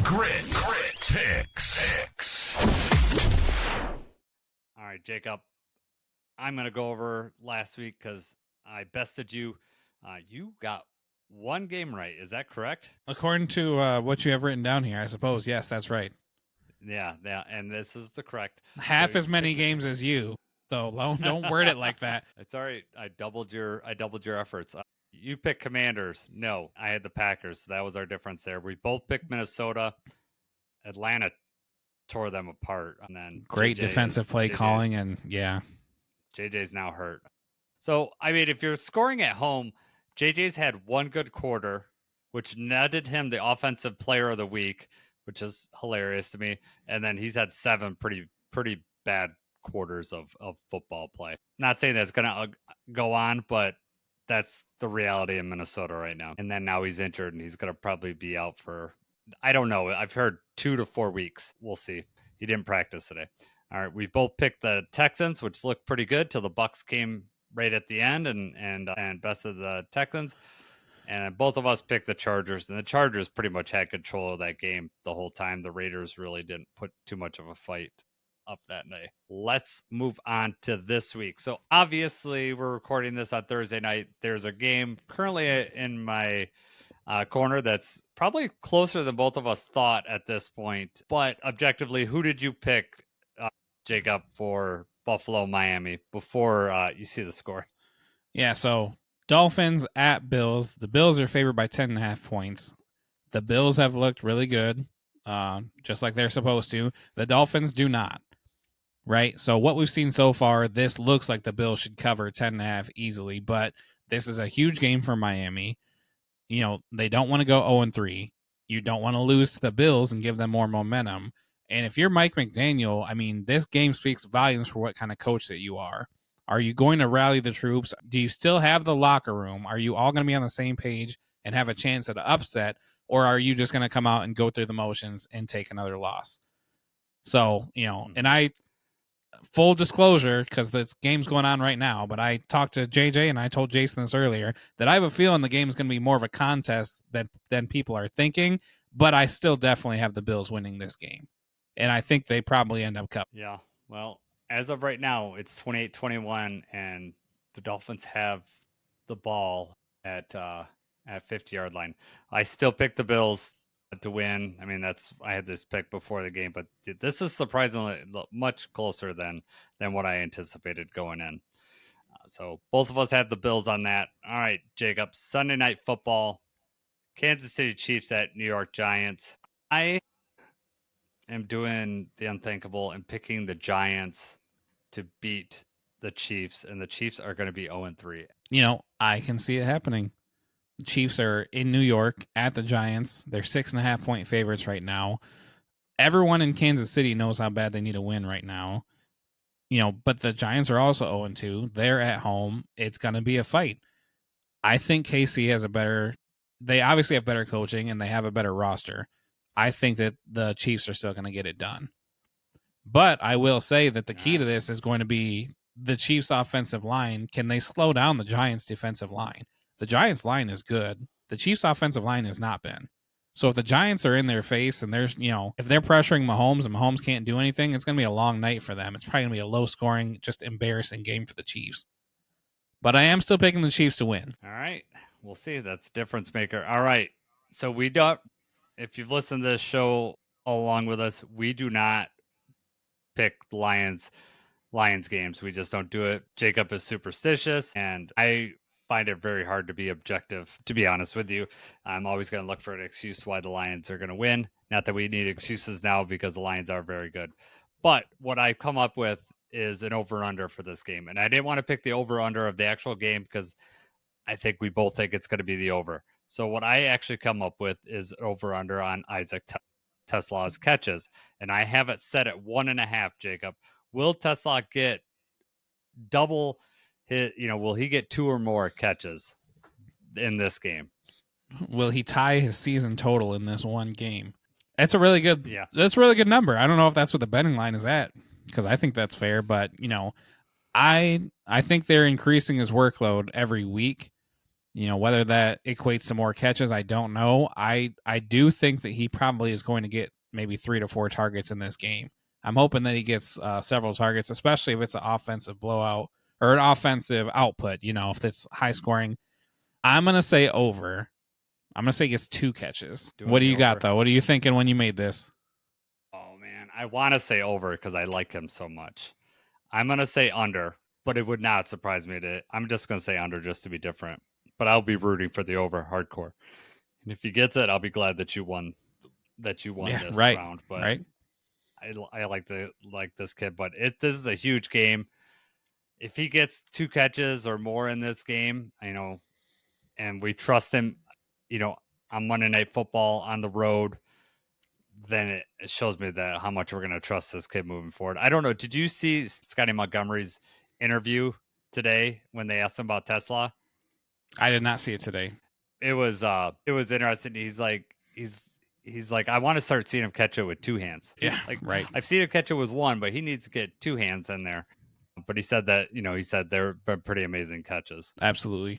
Grit Picks. All right, Jacob, I'm going to go over last week because I bested you. You got one game right. Is that correct? According to what you have written down here, I suppose. Yes, that's right. Yeah, and this is the correct. Half So as many games as you. So don't word it like that. It's all right. I doubled your efforts. You picked Commanders. No, I had the Packers. So that was our difference there. We both picked Minnesota. Atlanta tore them apart, and then Great defensive play calling, and JJ's now hurt. So I mean, if you're scoring at home, JJ's had one good quarter, which netted him the offensive player of the week, which is hilarious to me. And then he's had 7 pretty bad quarters of football play. Not saying that's gonna go on, but that's the reality in Minnesota right now. And then now he's injured, and he's gonna probably be out for, I don't know. I've heard 2 to 4 weeks. We'll see. He didn't practice today. All right, we both picked the Texans, which looked pretty good till the Bucks came right at the end and bested the Texans. And both of us picked the Chargers, and the Chargers pretty much had control of that game the whole time. The Raiders really didn't put too much of a fight up that night. Let's move on to this week. So obviously, we're recording this on Thursday night. There's a game currently in my corner that's probably closer than both of us thought at this point. But objectively, who did you pick, Jacob, for Buffalo, Miami before you see the score? Yeah, so Dolphins at Bills. The Bills are favored by 10.5 points. The Bills have looked really good, just like they're supposed to. The Dolphins do not, right? So what we've seen so far, this looks like the Bills should cover 10.5 easily, but this is a huge game for Miami. You know, they don't want to go 0-3. You don't want to lose to the Bills and give them more momentum. And if you're Mike McDaniel, I mean, this game speaks volumes for what kind of coach that you are. Are you going to rally the troops? Do you still have the locker room? Are you all going to be on the same page and have a chance at an upset? Or are you just going to come out and go through the motions and take another loss? So, you know, and I, full disclosure, because this game's going on right now, but I talked to JJ and I told Jason this earlier, that I have a feeling the game is going to be more of a contest than people are thinking, but I still definitely have the Bills winning this game. And I think they probably end up covering. Yeah, well, as of right now, it's 28-21, and the Dolphins have the ball at 50-yard line. I still pick the Bills to win. I mean, I had this pick before the game, but this is surprisingly much closer than what I anticipated going in. So both of us have the Bills on that. All right, Jacob, Sunday Night Football, Kansas City Chiefs at New York Giants. I am doing the unthinkable and picking the Giants to beat the Chiefs, and the Chiefs are going to be 0-3. You know, I can see it happening. The Chiefs are in New York at the Giants. They're 6.5 point favorites right now. Everyone in Kansas City knows how bad they need a win right now. You know, but the Giants are also 0-2. They're at home. It's going to be a fight. I think KC has they obviously have better coaching and they have a better roster. I think that the Chiefs are still going to get it done. But I will say that the key to this is going to be the Chiefs' offensive line. Can they slow down the Giants' defensive line? The Giants' line is good. The Chiefs' offensive line has not been. So if the Giants are in their face and there's, you know, if they're pressuring Mahomes and Mahomes can't do anything, it's going to be a long night for them. It's probably going to be a low-scoring, just embarrassing game for the Chiefs. But I am still picking the Chiefs to win. All right. We'll see. That's difference maker. All right. So we don't, if you've listened to this show all along with us, we do not pick Lions games. We just don't do it. Jacob is superstitious, and I find it very hard to be objective, to be honest with you. I'm always going to look for an excuse why the Lions are going to win. Not that we need excuses now, because the Lions are very good. But what I come up with is an over-under for this game. And I didn't want to pick the over-under of the actual game because I think we both think it's going to be the over. So what I actually come up with is over-under on Isaac Tesla's catches. And I have it set at 1.5, Jacob. Will Tesla get double hit? You know, will he get 2 or more catches in this game? Will he tie his season total in this one game? That's a really good. Yeah. That's a really good number. I don't know if that's what the betting line is at, because I think that's fair. But you know, I think they're increasing his workload every week. Whether that equates to more catches, I don't know. I do think that he probably is going to get maybe 3 to 4 targets in this game. I'm hoping that he gets several targets, especially if it's an offensive blowout or an offensive output. If it's high scoring, I'm gonna say over. I'm gonna say he gets 2 catches. Doing What do the you got over. though? What are you thinking when you made this? Oh man, I want to say over because I like him so much. I'm gonna say under, but it would not surprise me to. I'm just gonna say under just to be different. But I'll be rooting for the over hardcore. And if he gets it, I'll be glad that you won. That you won Yeah, this right, round. But right. I like this kid. But this is a huge game. If he gets 2 catches or more in this game, and we trust him, on Monday Night Football on the road, then it shows me that how much we're going to trust this kid moving forward. I don't know. Did you see Scotty Montgomery's interview today when they asked him about Tesla? I did not see it today. It was interesting. He's like, I want to start seeing him catch it with 2 hands. Yeah, He's like, right. I've seen him catch it with 1, but he needs to get 2 hands in there. But he said that, they're pretty amazing catches. Absolutely.